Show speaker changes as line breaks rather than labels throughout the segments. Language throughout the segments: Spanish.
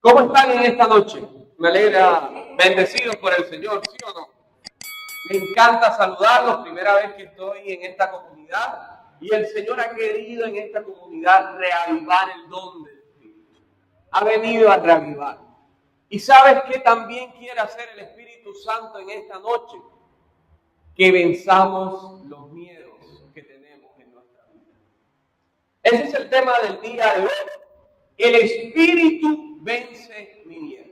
¿Cómo están en esta noche? Me alegra, bendecidos por el Señor, ¿sí o no? Me encanta saludarlos, primera vez que estoy en esta comunidad y el Señor ha querido en esta comunidad reavivar el don del Espíritu. Ha venido a reavivar. ¿Y sabes qué también quiere hacer el Espíritu Santo en esta noche? Que venzamos los miedos que tenemos en nuestra vida. Ese es el tema del día de hoy. El Espíritu vence mi miedo.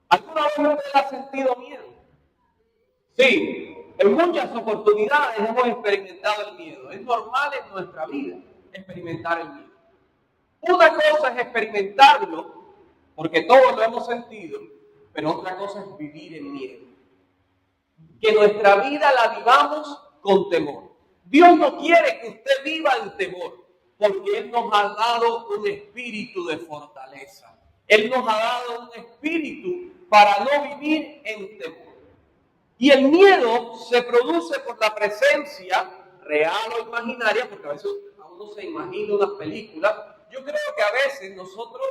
¿Alguna vez usted ha sentido miedo? Sí, en muchas oportunidades hemos experimentado el miedo. Es normal en nuestra vida experimentar el miedo. Una cosa es experimentarlo, porque todos lo hemos sentido, pero otra cosa es vivir el miedo. Que nuestra vida la vivamos con temor. Dios no quiere que usted viva en temor, porque Él nos ha dado un espíritu de fortaleza. Él nos ha dado un espíritu para no vivir en temor. Y el miedo se produce por la presencia real o imaginaria, porque a veces uno se imagina unas películas. Yo creo que a veces nosotros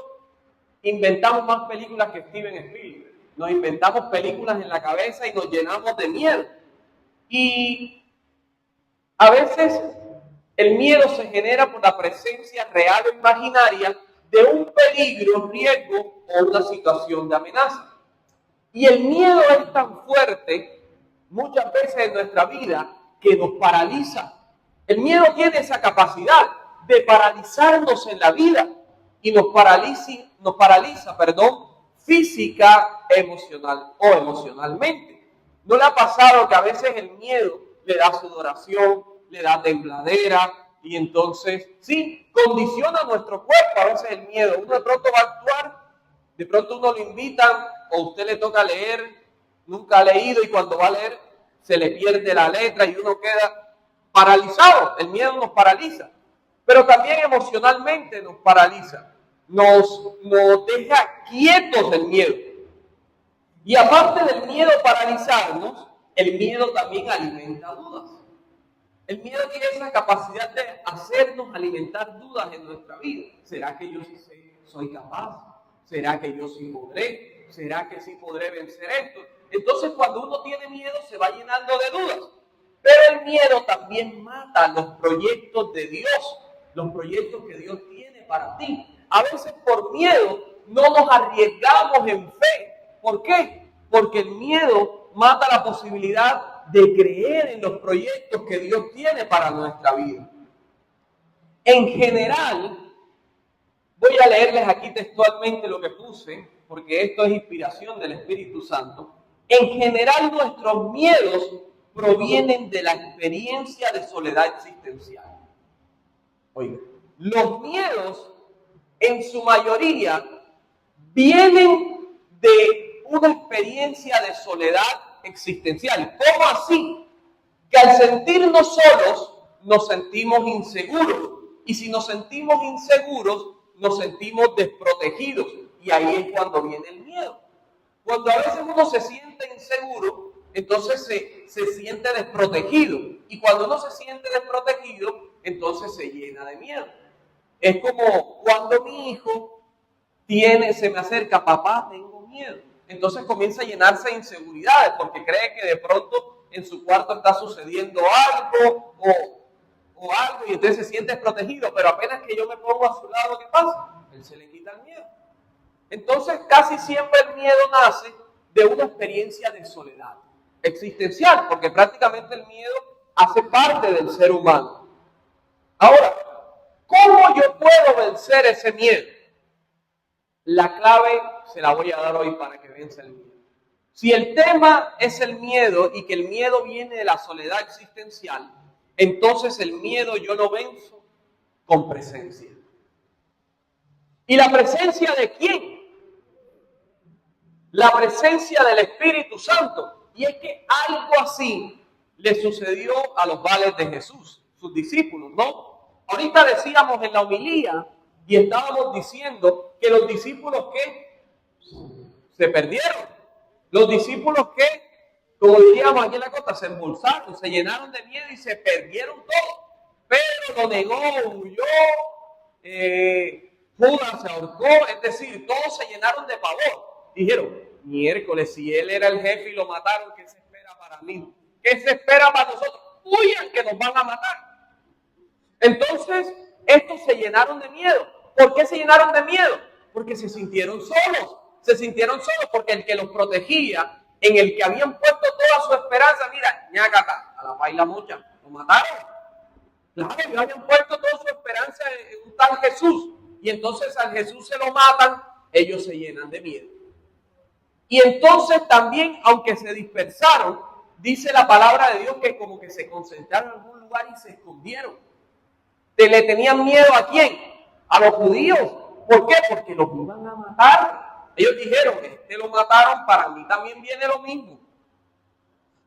inventamos más películas que Steven Spielberg. Nos inventamos películas en la cabeza y nos llenamos de miedo. Y a veces el miedo se genera por la presencia real o imaginaria de un peligro, riesgo o una situación de amenaza. Y el miedo es tan fuerte muchas veces en nuestra vida que nos paraliza. El miedo tiene esa capacidad de paralizarnos en la vida y nos paraliza, física, emocional o emocionalmente. ¿No le ha pasado que a veces el miedo le da sudoración, le da tembladera y entonces, sí, condiciona nuestro cuerpo? A veces el miedo, uno de pronto va a actuar, de pronto uno lo invitan o usted le toca leer, nunca ha leído y cuando va a leer se le pierde la letra y uno queda paralizado. El miedo nos paraliza, pero también emocionalmente nos paraliza, nos deja quietos el miedo. Y aparte del miedo paralizarnos, el miedo también alimenta dudas. El miedo tiene esa capacidad de hacernos alimentar dudas en nuestra vida. ¿Será que yo sí soy capaz? ¿Será que yo sí podré? ¿Será que sí podré vencer esto? Entonces cuando uno tiene miedo se va llenando de dudas. Pero el miedo también mata los proyectos de Dios, los proyectos que Dios tiene para ti. A veces por miedo no nos arriesgamos en fe. ¿Por qué? Porque el miedo mata la posibilidad de creer en los proyectos que Dios tiene para nuestra vida. En general, voy a leerles aquí textualmente lo que puse, porque esto es inspiración del Espíritu Santo. En general, nuestros miedos provienen de la experiencia de soledad existencial. Oiga, los miedos, en su mayoría, vienen de una experiencia de soledad existencial. ¿Cómo así? Que al sentirnos solos, nos sentimos inseguros. Y si nos sentimos inseguros, nos sentimos desprotegidos. Y ahí es cuando viene el miedo. Cuando a veces uno se siente inseguro, entonces se siente desprotegido. Y cuando uno se siente desprotegido, entonces se llena de miedo. Es como cuando mi hijo se me acerca, papá, tengo miedo. Entonces comienza a llenarse de inseguridades porque cree que de pronto en su cuarto está sucediendo algo o algo y entonces se siente desprotegido. Pero apenas que yo me pongo a su lado, ¿qué pasa? Él se le quita el miedo. Entonces casi siempre el miedo nace de una experiencia de soledad existencial, porque prácticamente el miedo hace parte del ser humano. Ahora, ¿cómo yo puedo vencer ese miedo? La clave se la voy a dar hoy para que venza el miedo. Si el tema es el miedo y que el miedo viene de la soledad existencial, entonces el miedo yo lo venzo con presencia. ¿Y la presencia de quién? La presencia del Espíritu Santo. Y es que algo así le sucedió a los vales de Jesús, sus discípulos, ¿no? Ahorita decíamos en la homilía y estábamos diciendo que los discípulos que se perdieron. Los discípulos que, como diríamos aquí en la costa, se embolsaron, se llenaron de miedo y se perdieron todo. Pedro lo negó, huyó, Judas se ahorcó, es decir, todos se llenaron de pavor. Dijeron, miércoles, si él era el jefe y lo mataron, ¿qué se espera para mí? ¿Qué se espera para nosotros? Huyan, que nos van a matar. Entonces, estos se llenaron de miedo. ¿Por qué se llenaron de miedo? Porque se sintieron solos. Se sintieron solos porque el que los protegía, en el que habían puesto toda su esperanza, mira, ñácata, a la paila mucha, lo mataron. Claro, ellos habían puesto toda su esperanza en un tal Jesús. Y entonces al Jesús se lo matan, ellos se llenan de miedo. Y entonces también, aunque se dispersaron, dice la palabra de Dios que como que se concentraron en algún lugar y se escondieron. ¿Le tenían miedo a quién? A los judíos. ¿Por qué? Porque los iban a matar. Ellos dijeron, lo mataron, para mí también viene lo mismo.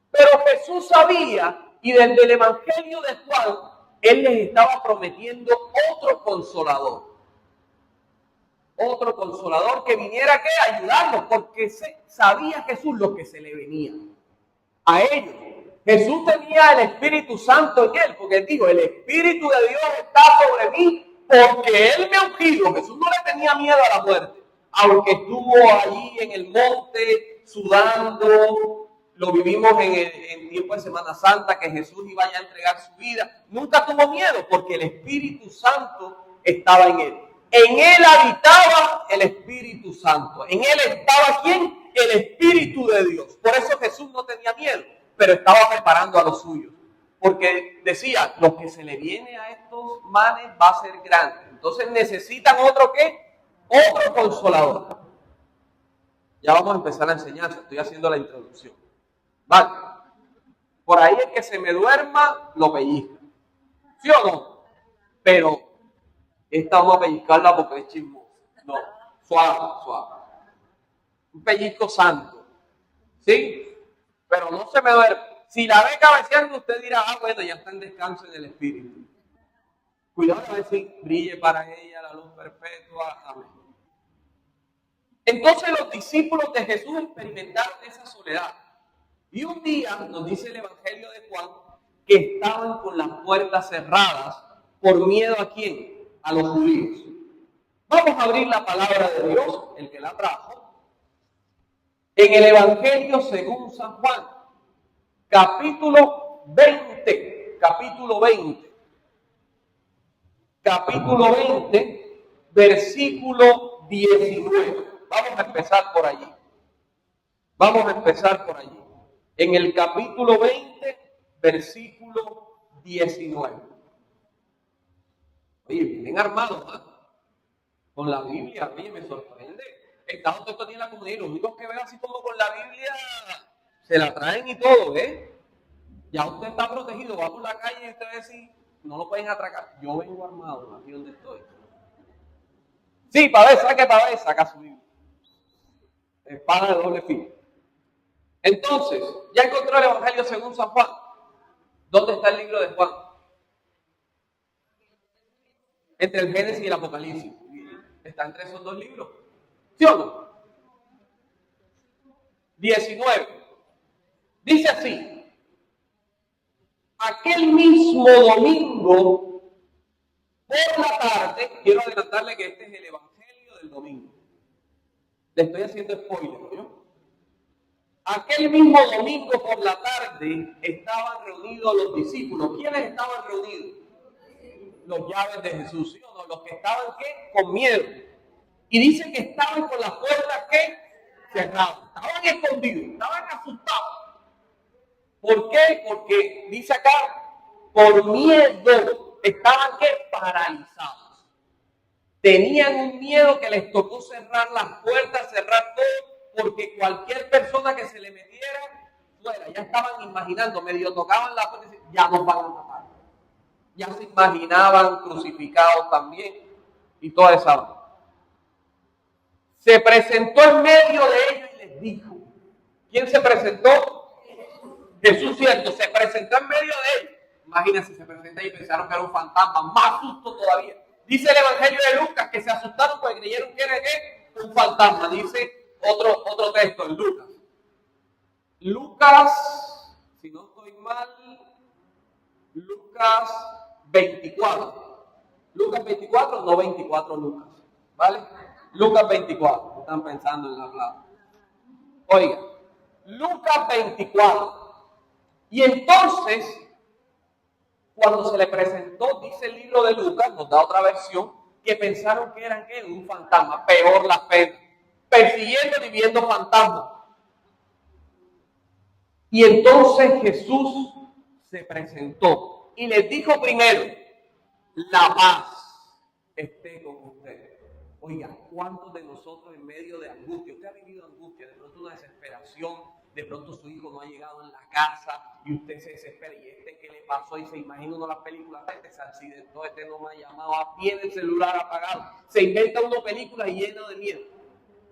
Pero Jesús sabía, y desde el Evangelio de Juan, Él les estaba prometiendo otro consolador. Otro consolador que viniera a ayudarlos, porque sabía Jesús lo que se le venía a ellos. Jesús tenía el Espíritu Santo en él, porque dijo, el Espíritu de Dios está sobre mí, porque Él me ha ungido. Jesús no le tenía miedo a la muerte, aunque estuvo allí en el monte sudando. Lo vivimos en tiempo de Semana Santa, que Jesús iba a entregar su vida. Nunca tuvo miedo, porque el Espíritu Santo estaba en él. En él habitaba el Espíritu Santo. En él estaba ¿quién? El Espíritu de Dios. Por eso Jesús no tenía miedo, pero estaba preparando a los suyos. Porque decía, lo que se le viene a estos manes va a ser grande. Entonces necesitan otro ¿qué? Otro consolador. Ya vamos a empezar la enseñanza. Estoy haciendo la introducción. Vale. Por ahí el que se me duerma, lo pellizca. ¿Sí o no? Pero esta vamos a pellizcarla porque es chismosa. No, suave, suave. Un pellizco santo. ¿Sí? Pero no se me duerme. Si la ve cabeceando, usted dirá, bueno, ya está en descanso en el Espíritu. Cuidado a ver si brille para ella la luz perpetua. Amén. Entonces los discípulos de Jesús experimentaron esa soledad. Y un día, nos dice el Evangelio de Juan, que estaban con las puertas cerradas por miedo ¿a quién? A los judíos. Vamos a abrir la palabra de Dios, el que la trajo, en el Evangelio según San Juan, capítulo 20, versículo 19. Vamos a empezar por allí. En el capítulo 20, versículo 19. Oye, bien armados, ¿eh? Con la Biblia. Oye, me sorprende. Estamos todos aquí en la comunidad y los únicos que ven así como con la Biblia se la traen y todo, ¿eh? Ya usted está protegido, va por la calle y usted ve si no lo pueden atracar. Yo vengo armado aquí donde estoy. Sí, para ver, saca su Biblia. Espada de doble filo. Entonces, ya encontró el Evangelio según San Juan. ¿Dónde está el libro de Juan? Entre el Génesis y el Apocalipsis. Está entre esos dos libros. ¿Sí o no? 19. Dice así. Aquel mismo domingo, por la tarde, quiero adelantarle que este es el Evangelio del domingo. Le estoy haciendo spoiler, ¿no? Aquel mismo domingo por la tarde estaban reunidos los discípulos. ¿Quiénes estaban reunidos? Los llaves de Jesús, ¿sí o no? Los que estaban, ¿qué? Con miedo. Y dice que estaban con las puertas, ¿qué? Cerradas. Estaban escondidos, estaban asustados. ¿Por qué? Porque dice acá, por miedo, estaban, ¿qué? Paralizados. Tenían un miedo que les tocó cerrar las puertas, cerrar todo, porque cualquier persona que se le metiera fuera, ya estaban imaginando, medio tocaban la puerta y decían, ya nos van a matar. Ya se imaginaban crucificados también y toda esa. Se presentó en medio de ellos y les dijo. ¿Quién se presentó? Jesús, cierto, se presentó en medio de ellos. Imagínense, se presenta y pensaron que era un fantasma, más susto todavía. Dice el Evangelio de Lucas que se asustaron porque creyeron que era ¿qué? Un fantasma. Dice otro texto en Lucas. Lucas, si no estoy mal, Lucas 24. Lucas 24, no 24 Lucas. ¿vale? Lucas 24, están pensando en hablar. Oiga, Lucas 24. Y entonces, cuando se le presentó, dice el libro de Lucas, nos da otra versión, que pensaron que eran ¿qué? Un fantasma, peor las penas, persiguiendo y viendo fantasmas. Y entonces Jesús se presentó y les dijo primero, la paz esté con ustedes. Oiga, ¿cuántos de nosotros en medio de angustia, usted ha vivido angustia, de pronto una desesperación, de pronto su hijo no ha llegado en la casa y usted se desespera y qué le pasó y se imagina uno las películas, este se accidentó, este no me ha llamado, tiene el celular apagado, se inventa una película llena de miedo.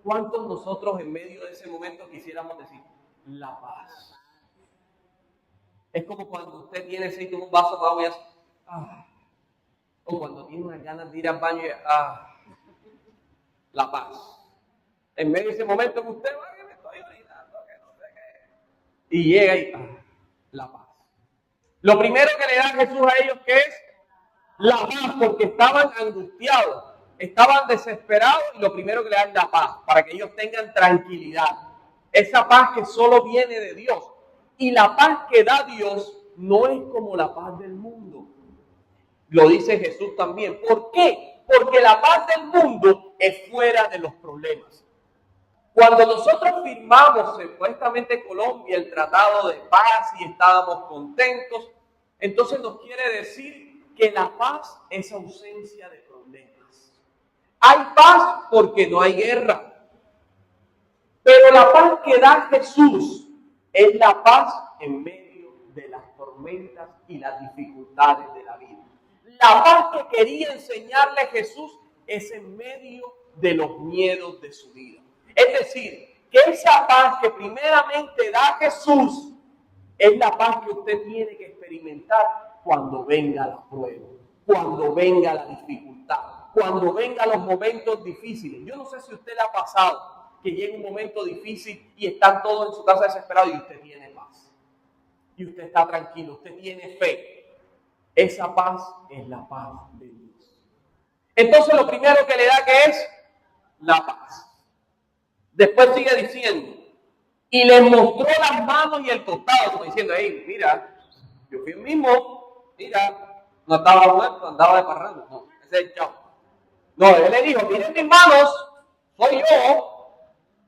¿Cuántos nosotros en medio de ese momento quisiéramos decir, la paz? Es como cuando usted tiene aceite en un vaso de agua y hace, o cuando tiene unas ganas de ir al baño y la paz. En medio de ese momento que usted va, que me estoy orinando, que no sé qué. Y llega y la paz. Lo primero que le da Jesús a ellos que es la paz, porque estaban angustiados, estaban desesperados y lo primero que le dan es la paz, para que ellos tengan tranquilidad. Esa paz que solo viene de Dios. Y la paz que da Dios no es como la paz del mundo. Lo dice Jesús también. ¿Por qué? Porque la paz del mundo es fuera de los problemas. Cuando nosotros firmamos supuestamente Colombia el Tratado de Paz y estábamos contentos, entonces nos quiere decir que la paz es ausencia de problemas. Hay paz porque no hay guerra. Pero la paz que da Jesús es la paz en medio de las tormentas y las dificultades de la vida. La paz que quería enseñarle Jesús es en medio de los miedos de su vida. Es decir, que esa paz que primeramente da Jesús es la paz que usted tiene que experimentar cuando venga la prueba, cuando venga la dificultad, cuando vengan los momentos difíciles. Yo no sé si a usted le ha pasado que llega un momento difícil y están todos en su casa desesperados y usted tiene paz. Y usted está tranquilo, usted tiene fe. Esa paz es la paz de Dios. Entonces lo primero que le da que es la paz. Después sigue diciendo, y les mostró las manos y el costado, como diciendo, hey, mira, yo fui el mismo, mira, no estaba muerto, andaba de parranda. No, ese es el chavo. No, él le dijo, miren mis manos, soy yo.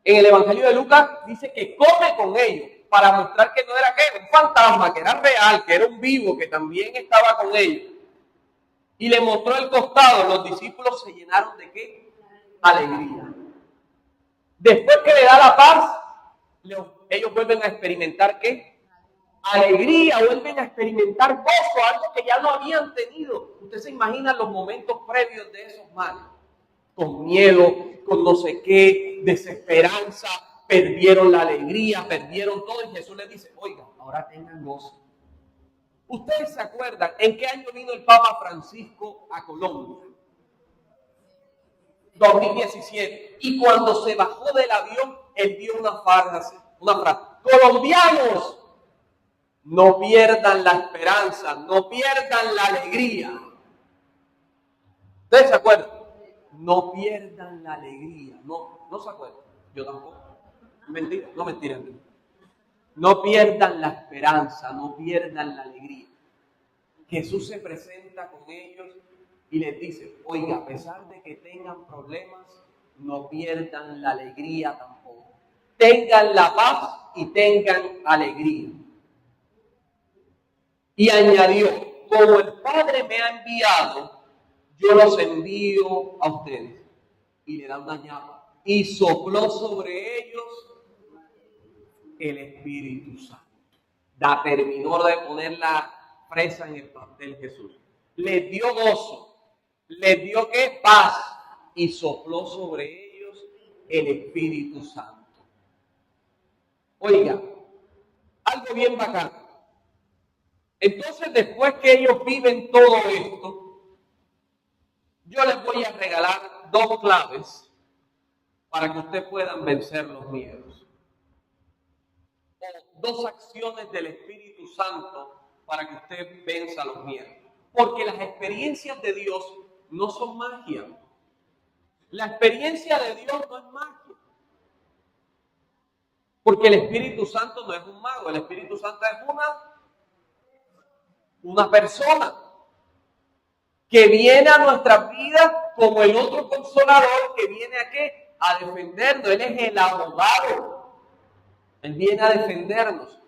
En el Evangelio de Lucas dice que come con ellos para mostrar que no era ¿qué? Un fantasma, que era real, que era un vivo, que también estaba con ellos. Y le mostró el costado. Los discípulos se llenaron de ¿qué? Alegría. Después que le da la paz, ellos vuelven a experimentar ¿qué? Alegría, vuelven a experimentar gozo, algo que ya no habían tenido. Usted se imagina los momentos previos de esos males. Con miedo, con no sé qué, desesperanza, perdieron la alegría, perdieron todo. Y Jesús les dice, oiga, ahora tengan gozo. ¿Ustedes se acuerdan en qué año vino el Papa Francisco a Colombia? 2017. Y cuando se bajó del avión, él dio una frase. Colombianos, no pierdan la esperanza, no pierdan la alegría. ¿Ustedes se acuerdan? No pierdan la alegría. No se acuerdan. Yo tampoco. Mentira, no mentira. No pierdan la esperanza, no pierdan la alegría. Jesús se presenta con ellos y les dice, oiga, a pesar de que tengan problemas, no pierdan la alegría tampoco. Tengan la paz y tengan alegría. Y añadió, como el Padre me ha enviado, yo los envío a ustedes. Y le da una llama. Y sopló sobre ellos el Espíritu Santo. Terminó de poner la fresa en el pastel Jesús. Les dio gozo. Les dio ¿qué? Paz. Y sopló sobre ellos el Espíritu Santo. Oiga, algo bien bacano. Entonces, después que ellos viven todo esto, yo les voy a regalar 2 claves para que ustedes puedan vencer los miedos. O 2 acciones del Espíritu Santo para que usted venza los miedos. Porque las experiencias de Dios no son magia. La experiencia de Dios no es magia. Porque el Espíritu Santo no es un mago, el Espíritu Santo es una persona que viene a nuestras vidas como el otro consolador que viene a ¿qué? A defendernos. Él es el abogado. Él viene a defendernos.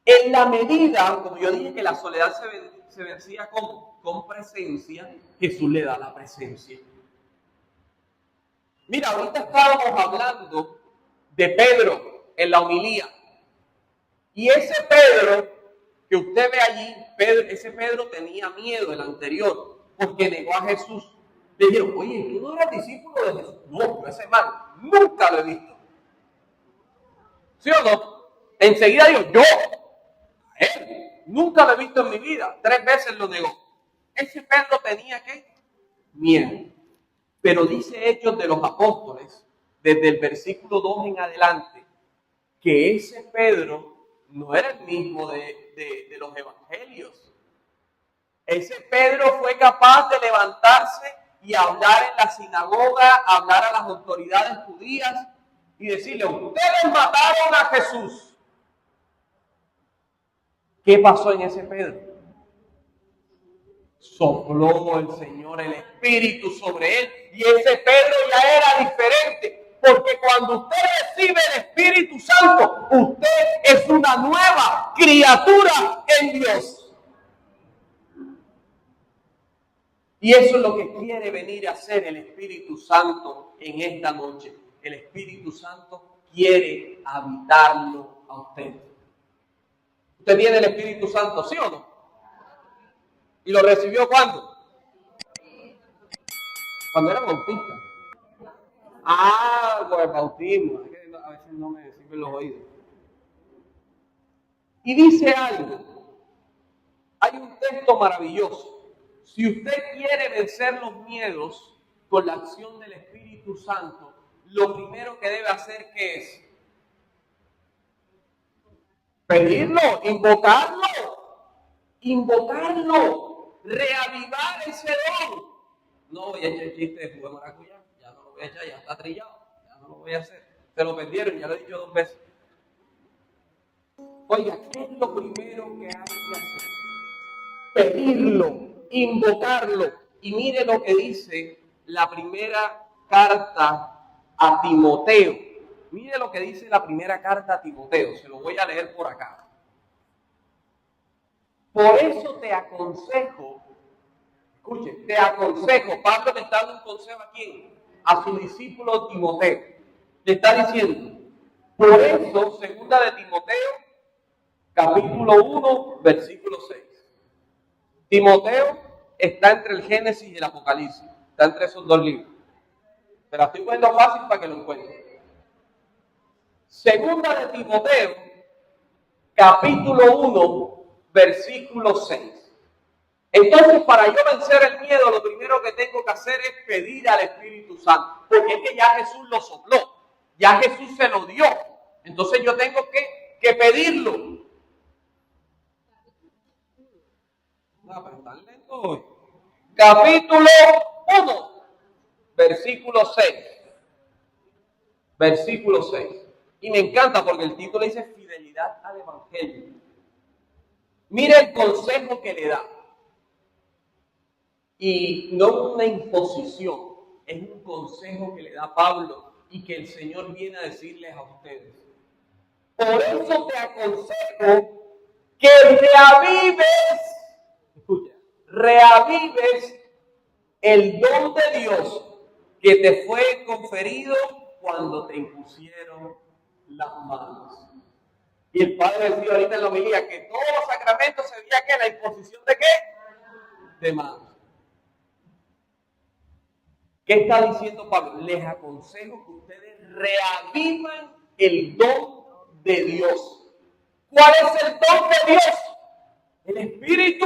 En la medida, como yo dije, que la soledad se vencía con presencia, Jesús le da la presencia. Mira, ahorita estábamos hablando de Pedro en la homilía. Y ese Pedro que usted ve allí, ese Pedro tenía miedo, el anterior, porque negó a Jesús. Le dijeron, oye, ¿tú no eras discípulo de Jesús? No, ese man nunca lo he visto. ¿Sí o no? Enseguida dijo, yo, a él, nunca lo he visto en mi vida. 3 veces lo negó. Ese Pedro tenía ¿qué? Miedo. Pero dice Hechos de los Apóstoles, desde el versículo 2 en adelante, que ese Pedro no era el mismo de los evangelios. Ese Pedro fue capaz de levantarse y hablar en la sinagoga, hablar a las autoridades judías y decirle, ustedes mataron a Jesús. ¿Qué pasó en ese Pedro? Sopló el Señor el Espíritu sobre él y ese Pedro ya era diferente, porque cuando usted recibe el Espíritu Santo, usted es una nueva criatura en Dios. Y eso es lo que quiere venir a hacer el Espíritu Santo en esta noche. El Espíritu Santo quiere habitarlo a usted. ¿Usted tiene el Espíritu Santo, sí o no? ¿Y lo recibió cuándo? Cuando era bautista. Por el bautismo. Es que a veces no me sirven los oídos. Y dice algo. Hay un texto maravilloso. Si usted quiere vencer los miedos con la acción del Espíritu Santo, lo primero que debe hacer, ¿qué es? Pedirlo, invocarlo, reavivar ese don. No voy a echar el chiste de jugo de maracuyá, ya no lo voy a echar, ya está trillado, ya no lo voy a hacer. Se lo perdieron, ya lo he dicho 2 veces. Oiga, ¿qué es lo primero que hay que hacer? Pedirlo, invocarlo. Y mire lo que dice la primera carta a Timoteo. Mire lo que dice la primera carta a Timoteo. Se lo voy a leer por acá. Por eso te aconsejo, escuche, Pablo le está dando un consejo a quién? A su discípulo Timoteo. Le está diciendo, por eso, segunda de Timoteo, capítulo 1, versículo 6. Timoteo está entre el Génesis y el Apocalipsis. Está entre esos 2 libros. Se la estoy poniendo fácil para que lo encuentren. Segunda de Timoteo, capítulo 1, versículo 6. Entonces, para yo vencer el miedo, lo primero que tengo que hacer es pedir al Espíritu Santo. Porque es que ya Jesús lo sopló. Ya Jesús se lo dio. Entonces yo tengo que pedirlo. No, pero están lentos hoy. Capítulo 1, versículo 6. Versículo 6. Y me encanta porque el título dice fidelidad al Evangelio. Mira el consejo que le da. Y no una imposición, es un consejo que le da Pablo y que el Señor viene a decirles a ustedes. Por eso te aconsejo que reavives el don de Dios que te fue conferido cuando te impusieron las manos. Y el Padre decía ahorita en la homilía que todos los sacramentos se veía que la imposición de ¿qué? De manos. ¿Qué está diciendo Pablo? Les aconsejo que ustedes reaviven el don de Dios. ¿Cuál es el don de Dios? El Espíritu,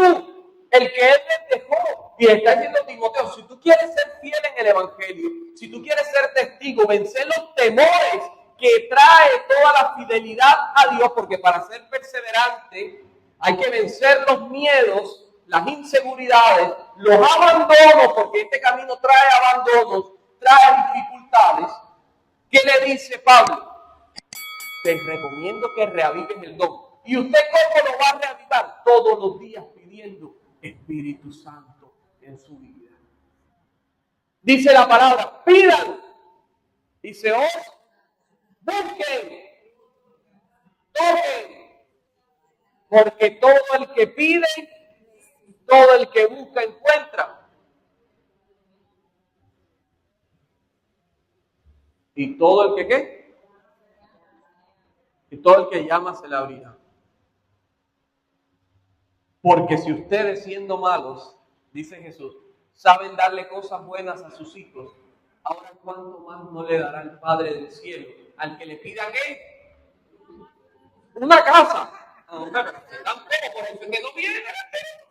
el que Él les dejó. Y le está diciendo Timoteo, si tú quieres ser fiel en el Evangelio, si tú quieres ser testigo, vencer los temores que trae toda la fidelidad a Dios, porque para ser perseverante hay que vencer los miedos, las inseguridades, los abandonos, porque este camino trae abandonos, trae dificultades. ¿Qué le dice Pablo? Te recomiendo que reavives el don. ¿Y usted cómo lo va a reavivar? Todos los días pidiendo Espíritu Santo en su vida. Dice la palabra, pidan. Dice, busquen, toquen. Porque todo el que pide, todo el que busca encuentra. Y todo el que ¿qué? Y todo el que llama se le abrirá. Porque si ustedes siendo malos, dice Jesús, saben darle cosas buenas a sus hijos, ahora cuánto más no le dará el Padre del cielo al que le pida ¿qué? Una casa. Tampoco, por eso que no viene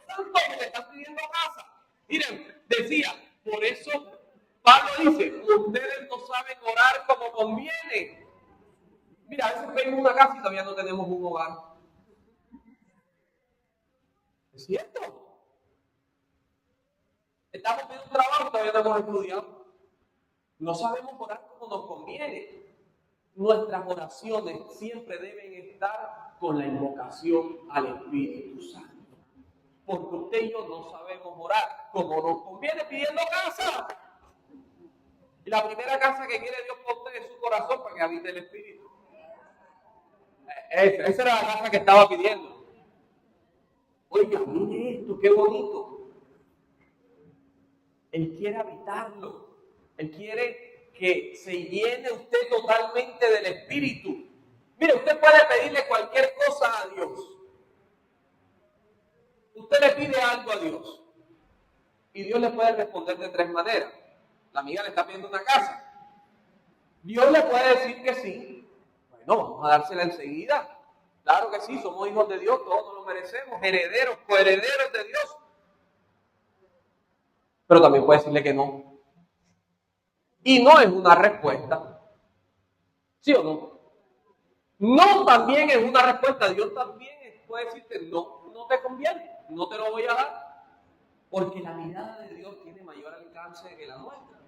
tanto que le están pidiendo casa. Miren, decía, por eso Pablo dice, ustedes no saben orar como conviene. Mira, a veces venimos a una casa y todavía no tenemos un hogar. ¿Es cierto? Estamos pidiendo un trabajo y todavía no hemos estudiado. No sabemos orar como nos conviene. Nuestras oraciones siempre deben estar con la invocación al Espíritu Santo. Porque usted y yo no sabemos orar como nos conviene pidiendo casa. Y la primera casa que quiere Dios para usted es su corazón para que habite el Espíritu. Esa era la casa que estaba pidiendo. Oiga, mire esto, qué bonito. Él quiere habitarlo. Él quiere que se llene usted totalmente del Espíritu. Mire, usted puede pedirle cualquier cosa a Dios. Usted le pide algo a Dios. Y Dios le puede responder de tres maneras. La amiga le está pidiendo una casa. Dios le puede decir que sí. Bueno, vamos a dársela enseguida. Claro que sí, somos hijos de Dios, todos nos lo merecemos, herederos, coherederos de Dios. Pero también puede decirle que no. Y no es una respuesta. ¿Sí o no? No también es una respuesta. Dios también puede decirte, no te conviene, no te lo voy a dar. Porque la mirada de Dios tiene mayor alcance que la nuestra.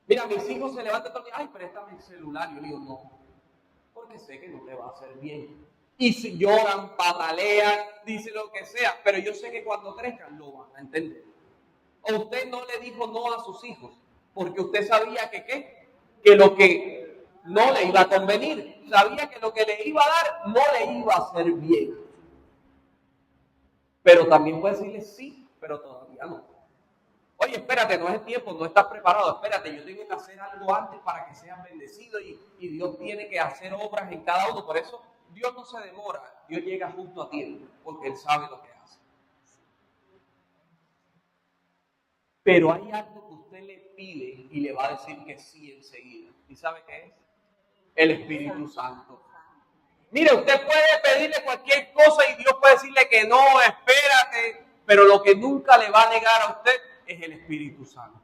Mira, mis hijos se levantan todo el día, ay, préstame el celular. Yo digo, no, porque sé que no te va a hacer bien. Y si lloran, patalean, dicen lo que sea, pero yo sé que cuando crezcan lo van a entender. O usted no le dijo no a sus hijos, porque usted sabía que ¿qué? Que lo que no le iba a convenir. Sabía que lo que le iba a dar no le iba a hacer bien. Pero también puede decirle sí, pero todavía no. Oye, espérate, no es el tiempo, no estás preparado. Espérate, yo tengo que hacer algo antes para que seas bendecido y Dios tiene que hacer obras en cada uno. Por eso Dios no se demora, Dios llega justo a tiempo, porque Él sabe lo que hace. Pero hay algo que usted le pide y le va a decir que sí enseguida. ¿Y sabe qué es? El Espíritu Santo. Mire, usted puede pedirle cualquier cosa y Dios puede decirle que no, espérate. Pero lo que nunca le va a negar a usted es el Espíritu Santo.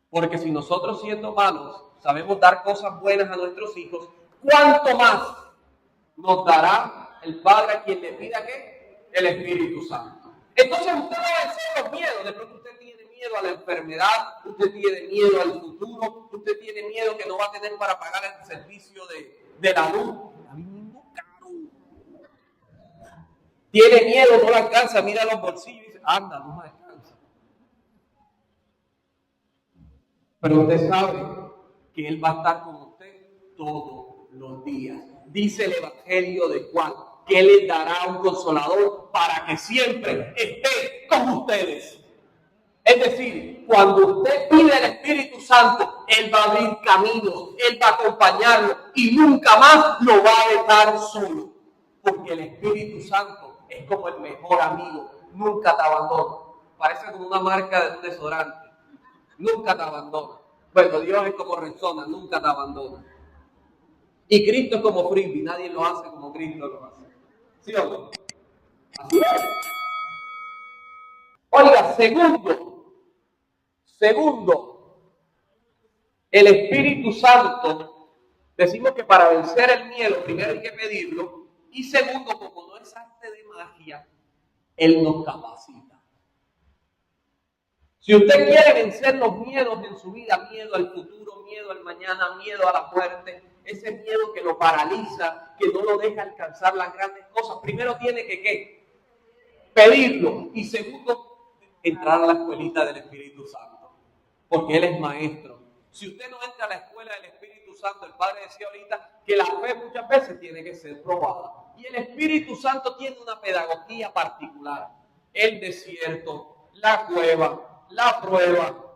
Porque si nosotros siendo malos sabemos dar cosas buenas a nuestros hijos, ¿cuánto más nos dará el Padre a quien le pida qué? El Espíritu Santo. Entonces usted va a vencer los miedos. De pronto usted tiene miedo a la enfermedad, usted tiene miedo al futuro, usted tiene miedo que no va a tener para pagar el servicio de la luz. A mí mismo caro. Tiene miedo, no le alcanza, mira los bolsillos y dice, anda, no me alcanza. Pero usted sabe que Él va a estar con usted todos los días. Dice el Evangelio de Juan, que Él les dará un consolador para que siempre esté con ustedes. Es decir, cuando usted pide el Espíritu Santo, Él va a abrir caminos, Él va a acompañarlo y nunca más lo va a dejar solo. Porque el Espíritu Santo es como el mejor amigo, nunca te abandona. Parece como una marca de un desodorante, nunca te abandona. Bueno, Dios es como Rexona, nunca te abandona. Y Cristo es como Frisbee, nadie lo hace como Cristo lo hace. ¿Sí o no? Así es. Oiga, segundo, el Espíritu Santo, decimos que para vencer el miedo primero hay que pedirlo, y segundo, como no es magia, Él nos capacita. Si usted quiere vencer los miedos en su vida, miedo al futuro, miedo al mañana, miedo a la muerte, ese miedo que lo paraliza, que no lo deja alcanzar las grandes cosas, primero tiene que ¿qué? Pedirlo. Y segundo, entrar a la escuelita del Espíritu Santo, porque Él es maestro. Si usted no entra a la escuela del Espíritu Santo, el Padre decía ahorita que la fe muchas veces tiene que ser probada. Y el Espíritu Santo tiene una pedagogía particular. El desierto, la cueva, la prueba,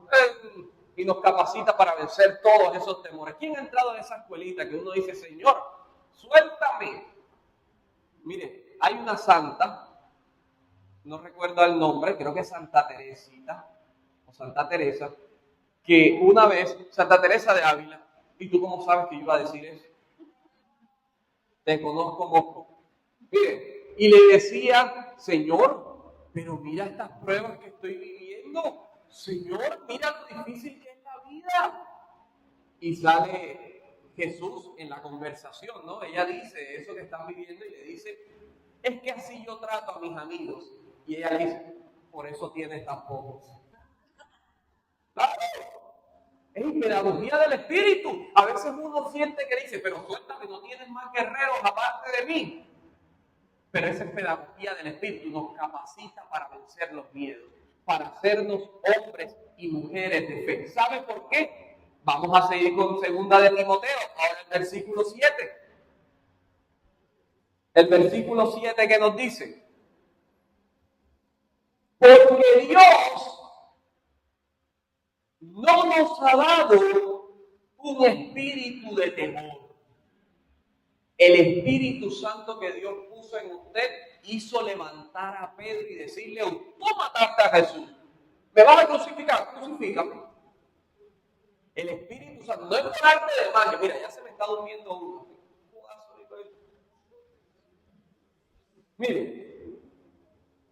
y nos capacita para vencer todos esos temores. ¿Quién ha entrado a esa escuelita que uno dice, Señor, suéltame? Mire, hay una santa, no recuerdo el nombre, creo que es Santa Teresita, o Santa Teresa, que una vez, Santa Teresa de Ávila, ¿y tú cómo sabes que yo iba a decir eso? Te conozco poco. Mire, y le decía, Señor, pero mira estas pruebas que estoy viviendo. Señor, mira lo difícil que es la vida. Y sale Jesús en la conversación, ¿no? Ella dice eso que están viviendo y le dice, es que así yo trato a mis amigos. Y ella le dice, por eso tienes tan pocos. ¿Claro? Es pedagogía del Espíritu. A veces uno siente que dice, pero suéltame, no tienes más guerreros aparte de mí. Pero esa es pedagogía del Espíritu, nos capacita para vencer los miedos, para hacernos hombres y mujeres de fe. ¿Sabe por qué? Vamos a seguir con 2 de Timoteo, ahora el versículo 7. El versículo 7 que nos dice, porque Dios no nos ha dado un espíritu de temor. El Espíritu Santo que Dios puso en usted hizo levantar a Pedro y decirle, tú mataste a Jesús, ¿me vas a crucificar? Crucifícame. El Espíritu Santo, no es por arte de magia, mira, ya se me está durmiendo uno. Mire,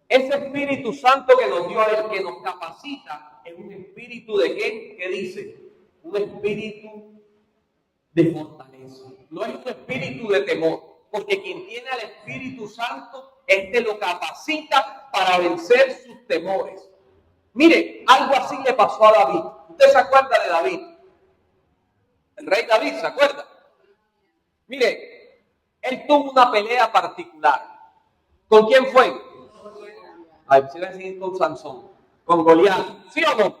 ese Espíritu Santo que nos dio, el que nos capacita, es un espíritu de ¿qué? ¿Qué dice? Un espíritu de fortaleza. No es un espíritu de temor, porque quien tiene al Espíritu Santo, lo capacita para vencer sus temores. Mire, algo así le pasó a David. ¿Usted se acuerda de David? El rey David, ¿se acuerda? Mire, él tuvo una pelea particular. ¿Con quién fue? Ay, si voy a decir con Sansón, con Goliat, ¿sí o no?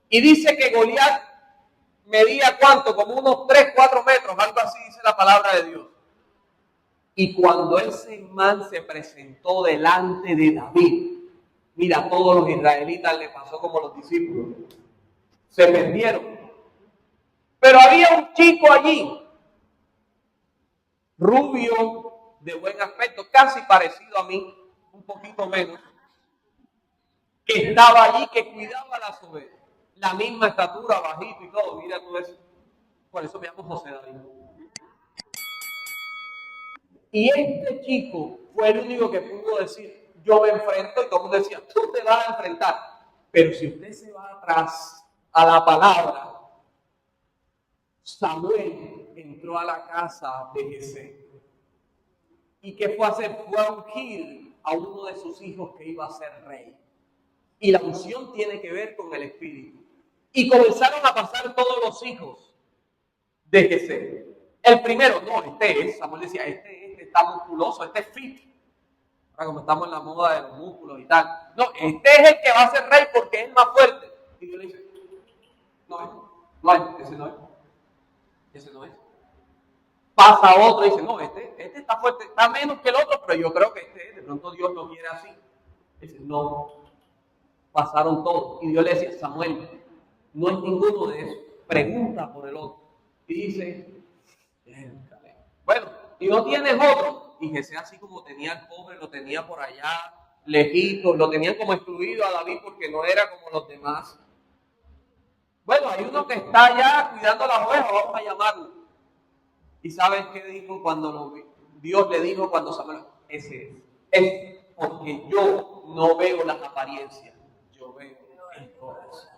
Y dice que Goliat medía ¿cuánto? Como unos 3, 4 metros, algo así dice la palabra de Dios. Y cuando ese man se presentó delante de David, mira, a todos los israelitas le pasó como los discípulos. Se perdieron. Pero había un chico allí, rubio, de buen aspecto, casi parecido a mí, un poquito menos, que estaba allí, que cuidaba las ovejas. La misma estatura, bajito y todo, mira tú eso. Por eso me llamo José David. Y este chico fue el único que pudo decir, yo me enfrento, y todo el mundo decía, tú te vas a enfrentar. Pero si usted se va atrás a la palabra, Samuel entró a la casa de Jesé. ¿Y qué fue a hacer? Fue a ungir a uno de sus hijos que iba a ser rey. Y la unción tiene que ver con el Espíritu. Y comenzaron a pasar todos los hijos de Jesé. El primero, no, Samuel decía, este está musculoso, este es fit. Ahora como estamos en la moda de los músculos y tal. No, este es el que va a ser rey porque es más fuerte. Y Dios le dice, ese no es. Pasa otro y dice, no, este está fuerte, está menos que el otro, pero yo creo que de pronto Dios lo quiere así. Dice, no. Pasaron todos. Y Dios le decía, Samuel, no es ninguno de esos. Pregunta por el otro. Y dice, bueno, y no tienes otro. Y Jesé, así como tenía al pobre, lo tenía por allá, lejito, lo tenían como excluido a David porque no era como los demás. Bueno, hay uno que está allá cuidando las ovejas, vamos a llamarlo. ¿Y sabes qué dijo cuando Dios le dijo cuando Samuel? Ese es porque yo no veo las apariencias, yo veo el corazón.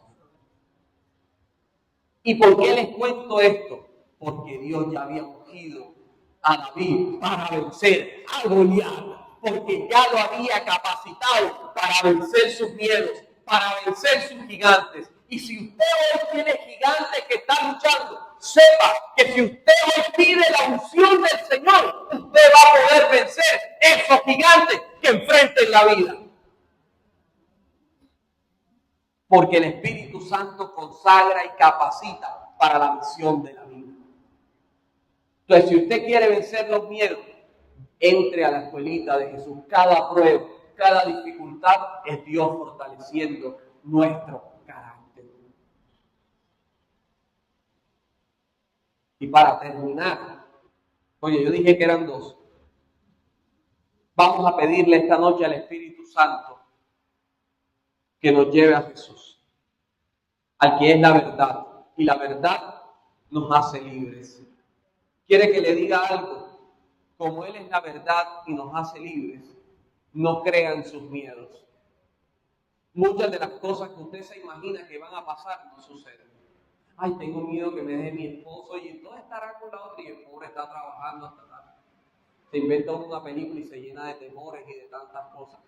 ¿Y por qué les cuento esto? Porque Dios ya había ungido a David para vencer a Goliat, porque ya lo había capacitado para vencer sus miedos, para vencer sus gigantes. Y si usted hoy tiene gigantes que están luchando, sepa que si usted hoy pide la unción del Señor, usted va a poder vencer esos gigantes que enfrenten la vida. Porque el Espíritu Santo consagra y capacita para la misión de la vida. Entonces, si usted quiere vencer los miedos, entre a la escuelita de Jesús. Cada prueba, cada dificultad es Dios fortaleciendo nuestro carácter. Y para terminar, oye, yo dije que eran 2. Vamos a pedirle esta noche al Espíritu Santo que nos lleve a Jesús, al que es la verdad. Y la verdad nos hace libres. ¿Quiere que le diga algo? Como Él es la verdad y nos hace libres, no crean sus miedos. Muchas de las cosas que usted se imagina que van a pasar no suceden. Ay, tengo miedo que me deje mi esposo y entonces estará con la otra y el pobre está trabajando hasta tarde. Se inventa una película y se llena de temores y de tantas cosas.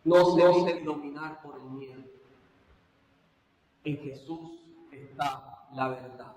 No se dejen dominar por el miedo. En Jesús está la verdad.